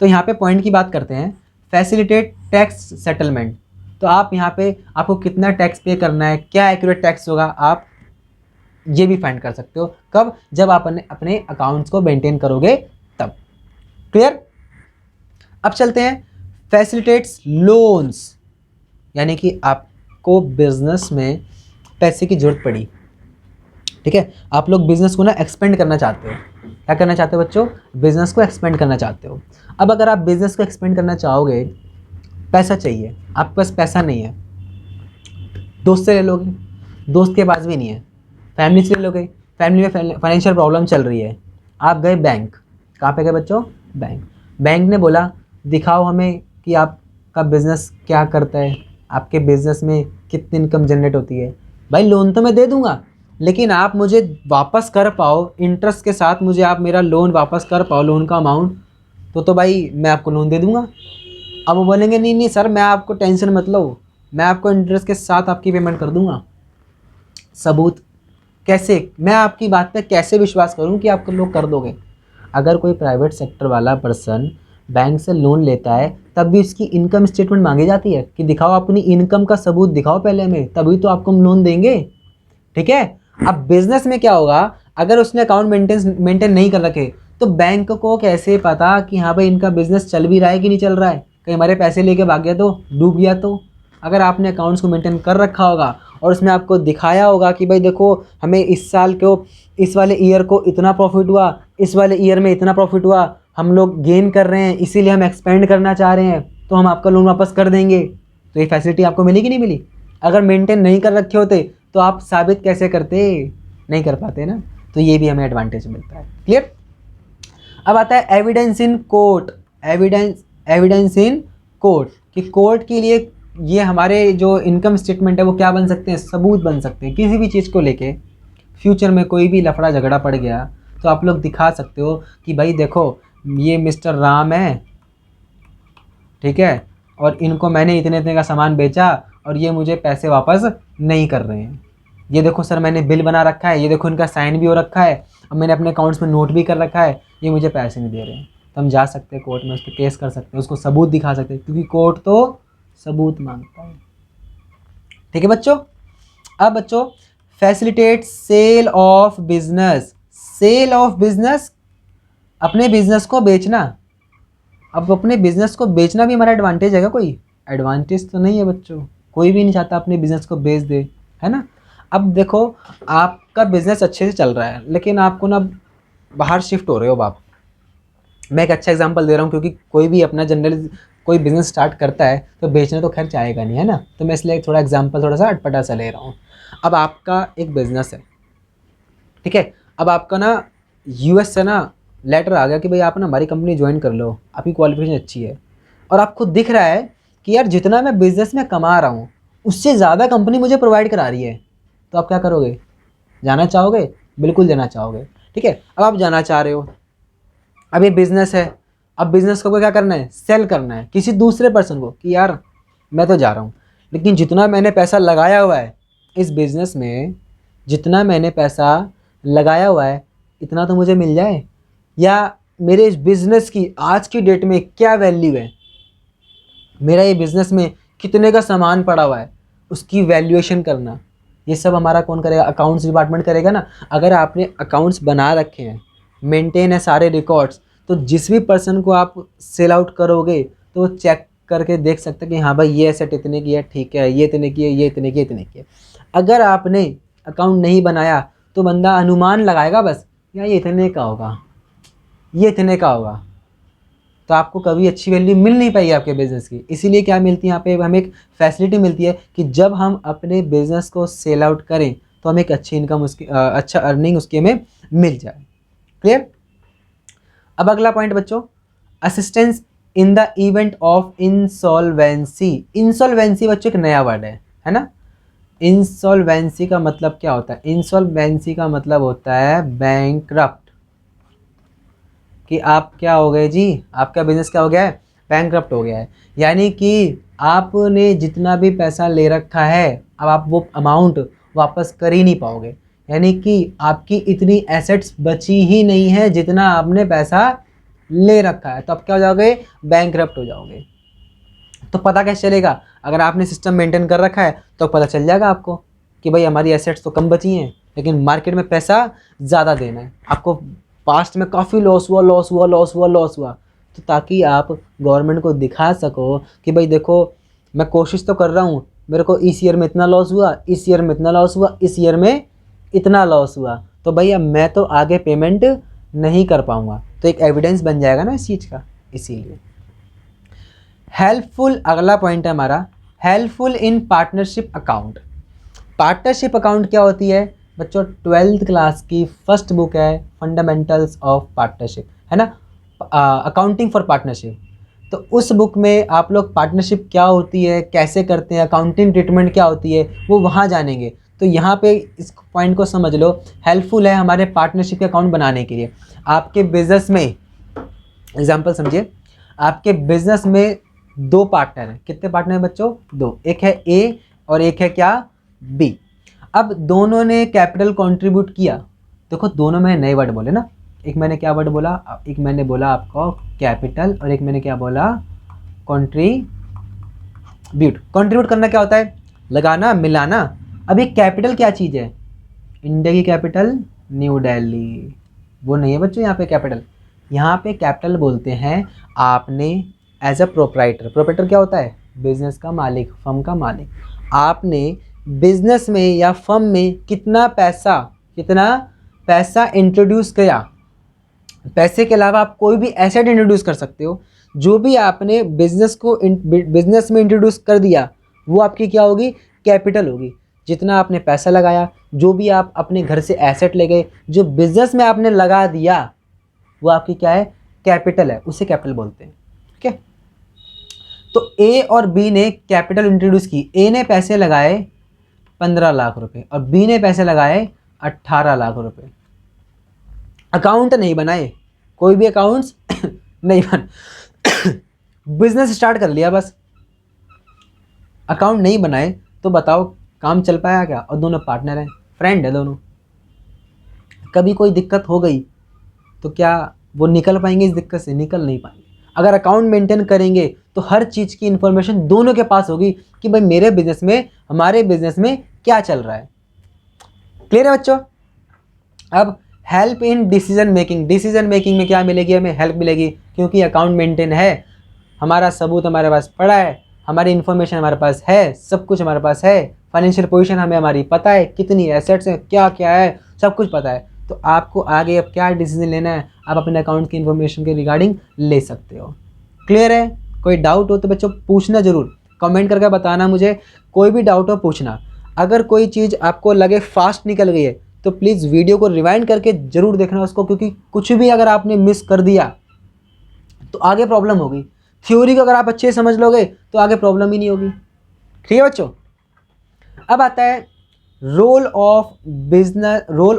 तो यहाँ पे पॉइंट की बात करते हैं, फैसिलिटेट टैक्स सेटलमेंट। तो आप यहाँ पे आपको कितना टैक्स पे करना है, क्या एक्यूरेट टैक्स होगा, आप ये भी फाइंड कर सकते हो। कब, जब आप अपने अकाउंट्स को मेंटेन करोगे तब। क्लियर। अब चलते हैं फैसिलिटेट्स लोन्स, यानी कि आपको बिजनेस में पैसे की जरूरत पड़ी, ठीक है, आप लोग बिजनेस को ना एक्सपेंड करना चाहते हो। क्या करना चाहते हो बच्चों, बिजनेस को एक्सपेंड करना चाहते हो। अब अगर आप बिजनेस को एक्सपेंड करना चाहोगे, पैसा चाहिए, आपके पास पैसा नहीं है, दोस्त से ले लोगे, दोस्त के पास भी नहीं है, फैमिली से ले लोगे, फैमिली में फाइनेंशियल प्रॉब्लम चल रही है, आप गए बैंक। कहाँ पे गए बच्चों, बैंक। बैंक ने बोला दिखाओ हमें कि आपका बिजनेस क्या करता है, आपके बिजनेस में कितनी इनकम जनरेट होती है। भाई लोन तो मैं दे दूंगा, लेकिन आप मुझे वापस कर पाओ इंटरेस्ट के साथ, मुझे आप मेरा लोन वापस कर पाओ, लोन का अमाउंट, तो भाई मैं आपको लोन दे दूंगा। अब वो बोलेंगे नहीं नहीं सर, मैं आपको टेंशन मत लो, मैं आपको इंटरेस्ट के साथ आपकी पेमेंट कर दूंगा। सबूत कैसे, मैं आपकी बात पे कैसे विश्वास करूं कि आप लोग कर दोगे। अगर कोई प्राइवेट सेक्टर वाला पर्सन बैंक से लोन लेता है, तब भी उसकी इनकम स्टेटमेंट मांगी जाती है कि दिखाओ अपनी इनकम का सबूत दिखाओ पहले में, तभी तो आपको हम लोन देंगे। ठीक है। अब बिजनेस में क्या होगा, अगर उसने अकाउंट मेंटेन नहीं कर रखे, तो बैंक को कैसे पता कि हाँ भाई इनका बिजनेस चल भी रहा है कि नहीं चल रहा है, कहीं हमारे पैसे लेके भाग गया तो, डूब गया तो। अगर आपने अकाउंट्स को मेंटेन कर रखा होगा और उसमें आपको दिखाया होगा कि भाई देखो हमें इस साल को, इस वाले ईयर को इतना प्रॉफिट हुआ, इस वाले ईयर में इतना प्रॉफिट हुआ, हम लोग गेन कर रहे हैं, इसीलिए हम एक्सपेंड करना चाह रहे हैं, तो हम आपका लोन वापस कर देंगे, तो ये फैसिलिटी आपको मिली कि नहीं मिली। अगर मेंटेन नहीं कर रखे होते तो आप साबित कैसे करते, नहीं कर पाते ना। तो ये भी हमें एडवांटेज मिलता है। क्लियर। अब आता है evidence in court. Evidence in court, कि कोर्ट के लिए ये हमारे जो इनकम स्टेटमेंट है वो क्या बन सकते हैं, सबूत बन सकते हैं। किसी भी चीज़ को लेके फ्यूचर में कोई भी लफड़ा झगड़ा पड़ गया तो आप लोग दिखा सकते हो कि भाई देखो ये मिस्टर राम है, ठीक है, और इनको मैंने इतने इतने का सामान बेचा और ये मुझे पैसे वापस नहीं कर रहे हैं। ये देखो सर मैंने बिल बना रखा है, ये देखो इनका साइन भी हो रखा है, अब मैंने अपने अकाउंट्स में नोट भी कर रखा है, ये मुझे पैसे नहीं दे रहे हैं। तो हम जा सकते हैं कोर्ट में, उस पर केस कर सकते हैं, उसको सबूत दिखा सकते हैं, क्योंकि कोर्ट तो सबूत मांगता है। ठीक है बच्चों। अब बच्चों facilitate sale of business. Sale of business, अपने बिजनेस को बेचना। अब अपने बिजनेस को बेचना भी हमारा एडवांटेज है क्या, कोई एडवांटेज तो नहीं है बच्चों, कोई भी नहीं चाहता अपने बिजनेस को बेच दे, है ना। अब देखो आपका बिजनेस अच्छे से चल रहा है, लेकिन आपको ना बाहर शिफ्ट हो रहे हो आप। मैं एक अच्छा एग्जांपल दे रहा हूँ, क्योंकि कोई भी अपना जनरल कोई बिजनेस स्टार्ट करता है तो बेचने तो खैर चाहेगा नहीं, है ना। तो मैं इसलिए थोड़ा एग्जांपल थोड़ा सा अटपटा सा ले रहा हूँ। अब आपका एक बिजनेस है, ठीक है, अब आपका ना यूएस से ना लेटर आ गया कि भाई आप ना हमारी कंपनी ज्वाइन कर लो, आपकी क्वालिफिकेशन अच्छी है, और आपको दिख रहा है कि यार जितना मैं बिजनेस में कमा रहा हूँ उससे ज़्यादा कंपनी मुझे प्रोवाइड करा रही है, तो आप क्या करोगे, जाना चाहोगे, बिल्कुल जाना चाहोगे। ठीक है। अब आप जाना चाह रहे हो, अब ये बिज़नेस है, अब बिज़नेस को क्या करना है, सेल करना है किसी दूसरे पर्सन को कि यार मैं तो जा रहा हूँ, लेकिन जितना मैंने पैसा लगाया हुआ है इस बिज़नेस में, जितना मैंने पैसा लगाया हुआ है इतना तो मुझे मिल जाए, या मेरे इस बिज़नेस की आज की डेट में क्या वैल्यू है, मेरा ये बिज़नेस में कितने का सामान पड़ा हुआ है, उसकी वैल्यूएशन करना, ये सब हमारा कौन करेगा, अकाउंट्स डिपार्टमेंट करेगा ना। अगर आपने अकाउंट्स बना रखे हैं, मेंटेन है सारे रिकॉर्ड्स, तो जिस भी पर्सन को आप सेल आउट करोगे तो वो चेक करके देख सकते हैं कि हाँ भाई ये एसेट इतने की है, ठीक है, ये इतने की है, ये इतने की है, इतने की है। अगर आपने अकाउंट नहीं बनाया तो बंदा अनुमान लगाएगा बस, यार ये इतने का होगा, ये इतने का होगा, तो आपको कभी अच्छी वैल्यू मिल नहीं पाएगी आपके बिज़नेस की। इसीलिए क्या मिलती है यहाँ पे, हमें एक फैसिलिटी मिलती है कि जब हम अपने बिज़नेस को सेल आउट करें तो हमें एक अच्छी इनकम उसकी अच्छा अर्निंग उसकी हमें मिल जाए। क्लियर। अब अगला पॉइंट बच्चों, assistance in the event of insolvency. Insolvency बच्चों एक नया वर्ड है ना। इंसॉल्वेंसी का मतलब क्या होता है, इंसॉल्वेंसी का मतलब होता है बैंकरप्ट, कि आप क्या हो गए जी, आपका बिजनेस क्या हो गया है, बैंकक्रप्ट हो गया है, यानी कि आपने जितना भी पैसा ले रखा है अब आप वो अमाउंट वापस कर ही नहीं पाओगे, यानी कि आपकी इतनी एसेट्स बची ही नहीं है जितना आपने पैसा ले रखा है, तो आप क्या हो जाओगे, बैंकक्रप्ट हो जाओगे। तो पता कैसे चलेगा, अगर आपने सिस्टम मेंटेन कर रखा है तो पता चल जाएगा आपको कि भाई हमारी एसेट्स तो कम बची हैं लेकिन मार्केट में पैसा ज़्यादा देना है, आपको पास्ट में काफ़ी लॉस हुआ, तो ताकि आप गवर्नमेंट को दिखा सको कि भाई देखो मैं कोशिश तो कर रहा हूँ, मेरे को इस ईयर में इतना लॉस हुआ, इस ईयर में इतना लॉस हुआ, इस ईयर में इतना लॉस हुआ, तो भैया मैं तो आगे पेमेंट नहीं कर पाऊँगा, तो एक एविडेंस बन जाएगा ना इस चीज़ का। इसीलिए हेल्पफुल, अगला पॉइंट है हमारा helpful in partnership account. Partnership account क्या होती है बच्चों, 12th क्लास की फर्स्ट बुक है फंडामेंटल्स ऑफ पार्टनरशिप, है ना, अकाउंटिंग फॉर पार्टनरशिप। तो उस बुक में आप लोग पार्टनरशिप क्या होती है, कैसे करते हैं, अकाउंटिंग ट्रीटमेंट क्या होती है, वो वहाँ जानेंगे। तो यहाँ पे इस पॉइंट को समझ लो, हेल्पफुल है हमारे पार्टनरशिप के अकाउंट बनाने के लिए। आपके बिजनेस में एग्जाम्पल समझिए, आपके बिजनेस में 2 पार्टनर हैं, कितने पार्टनर हैं बच्चों, 2, एक है ए और एक है क्या, बी। अब दोनों ने कैपिटल कंट्रीब्यूट किया, देखो दोनों में नए वर्ड बोले ना, एक मैंने क्या वर्ड बोला, एक मैंने बोला आपको कैपिटल और एक मैंने क्या बोला, कंट्रीब्यूट। कंट्रीब्यूट करना क्या होता है, लगाना, मिलाना। अब ये कैपिटल क्या चीज़ है, इंडिया की कैपिटल न्यू दिल्ली, वो नहीं है बच्चों यहाँ पे कैपिटल। यहाँ पे कैपिटल बोलते हैं आपने एज अ प्रोप्राइटर क्या होता है, बिजनेस का मालिक, फर्म का मालिक। आपने बिजनेस में या फर्म में कितना पैसा इंट्रोड्यूस किया, पैसे के अलावा आप कोई भी एसेट इंट्रोड्यूस कर सकते हो। जो भी आपने बिजनेस में इंट्रोड्यूस कर दिया वो आपकी क्या होगी, कैपिटल होगी। जितना आपने पैसा लगाया, जो भी आप अपने घर से एसेट ले गए, जो बिजनेस में आपने लगा दिया, वो आपकी क्या है, कैपिटल है, उसे कैपिटल बोलते हैं। ठीक है, तो ए और बी ने कैपिटल इंट्रोड्यूस की। ए ने पैसे लगाए 15 लाख रुपए और बी ने पैसे लगाए 18 लाख रुपए। अकाउंट नहीं बनाए, कोई भी अकाउंट्स नहीं बन बिजनेस स्टार्ट कर लिया बस, अकाउंट नहीं बनाए, तो बताओ काम चल पाया क्या। और दोनों पार्टनर हैं, फ्रेंड है दोनों, कभी कोई दिक्कत हो गई तो क्या वो निकल पाएंगे इस दिक्कत से, निकल नहीं पाएंगे। अगर अकाउंट मेंटेन करेंगे तो हर चीज़ की इंफॉर्मेशन दोनों के पास होगी कि भाई मेरे बिजनेस में, हमारे बिजनेस में क्या चल रहा है। क्लियर है बच्चों। अब help in decision making, decision making में क्या मिलेगी, हमें हेल्प मिलेगी, क्योंकि अकाउंट मेंटेन है, हमारा सबूत हमारे पास पड़ा है, हमारी इन्फॉर्मेशन हमारे पास है, सब कुछ हमारे पास है, फाइनेंशियल पोजीशन हमें हमारी पता है, कितनी एसेट्स हैं, क्या क्या है, सब कुछ पता है। तो आपको आगे अब क्या डिसीजन लेना है, आप अपने अकाउंट की इन्फॉर्मेशन के रिगार्डिंग ले सकते हो। क्लियर है। कोई डाउट हो तो बच्चों पूछना ज़रूर, कमेंट करके बताना मुझे, कोई भी डाउट हो पूछना। अगर कोई चीज़ आपको लगे फास्ट निकल गई है तो प्लीज़ वीडियो को रिवाइंड करके ज़रूर देखना उसको, क्योंकि कुछ भी अगर आपने मिस कर दिया तो आगे प्रॉब्लम होगी। थ्योरी को अगर आप अच्छे से समझ लोगे तो आगे प्रॉब्लम ही नहीं होगी। ठीक है बच्चों। अब आता है role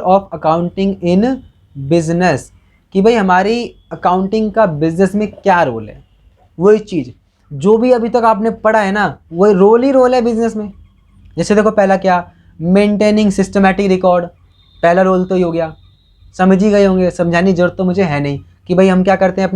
of accounting in business, कि भाई हमारी अकाउंटिंग का बिजनेस में क्या रोल है। वही चीज़ जो भी अभी तक आपने पढ़ा है ना, वही रोल ही रोल है बिजनेस में। जैसे देखो पहला क्या, मेंटेनिंग सिस्टमैटिक रिकॉर्ड, पहला रोल तो ही हो गया, समझ ही गए होंगे, समझाने की जरूरत तो मुझे है नहीं कि भाई हम क्या करते हैं,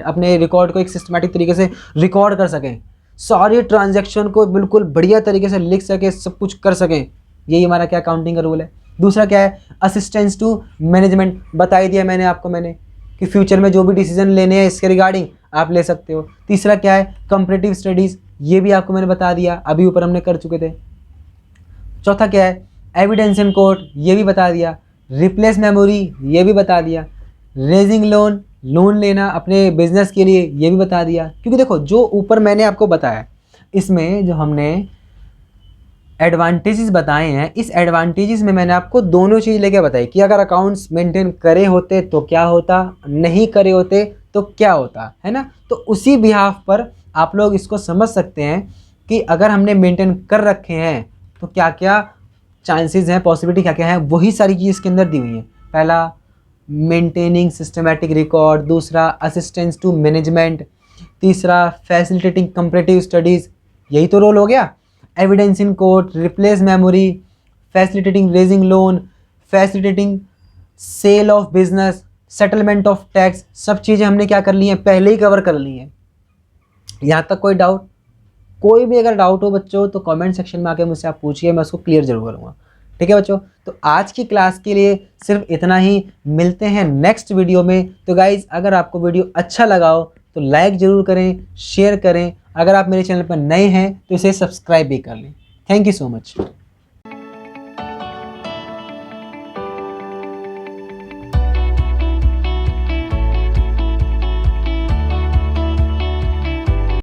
अपने रिकॉर्ड को एक सिस्टमैटिक तरीके से रिकॉर्ड कर सकें, सारे ट्रांजैक्शन को बिल्कुल बढ़िया तरीके से लिख सके, सब कुछ कर सकें, यही हमारा क्या अकाउंटिंग का रोल है। दूसरा क्या है, असिस्टेंस टू मैनेजमेंट, बता ही दिया मैंने आपको कि फ्यूचर में जो भी डिसीजन लेने हैं इसके रिगार्डिंग आप ले सकते हो। तीसरा क्या है, कंपैरेटिव स्टडीज़, ये भी आपको मैंने बता दिया, अभी ऊपर हमने कर चुके थे। चौथा क्या है, एविडेंस इन कोर्ट, ये भी बता दिया। रिप्लेस मेमोरी, ये भी बता दिया। रेजिंग लोन लेना अपने बिजनेस के लिए, ये भी बता दिया। क्योंकि देखो जो ऊपर मैंने आपको बताया, इसमें जो हमने एडवांटेजेस बताए हैं, इस एडवांटेजेस में मैंने आपको दोनों चीज़ लेके बताई कि अगर अकाउंट्स मेंटेन करे होते तो क्या होता, नहीं करे होते तो क्या होता, है ना। तो उसी बिहाफ पर आप लोग इसको समझ सकते हैं कि अगर हमने मेंटेन कर रखे हैं तो क्या क्या चांसेस हैं, पॉसिबिलिटी क्या क्या है, वही सारी चीज़ इसके अंदर दी हुई हैं। पहला मेंटेनिंग सिस्टमैटिक रिकॉर्ड, दूसरा असिस्टेंस टू मैनेजमेंट, तीसरा फैसिलिटेटिंग कंपैरेटिव स्टडीज़, यही तो रोल हो गया। Evidence in court, replace memory, facilitating raising loan, facilitating sale of business, settlement of tax, सब चीज़ें हमने क्या कर ली हैं, पहले ही कवर कर ली हैं। यहाँ तक कोई डाउट? कोई भी अगर डाउट हो बच्चों तो कमेंट सेक्शन में आके मुझसे आप पूछिए, मैं उसको क्लियर जरूर करूँगा। ठीक है बच्चों, तो आज की क्लास के लिए सिर्फ इतना ही, मिलते हैं नेक्स्ट वीडियो में। तो गाइज अगर आपको वीडियो अच्छा लगा हो तो लाइक ज़रूर करें, शेयर करें, अगर आप मेरे चैनल पर नए हैं तो इसे सब्सक्राइब भी कर लें। Thank you so much.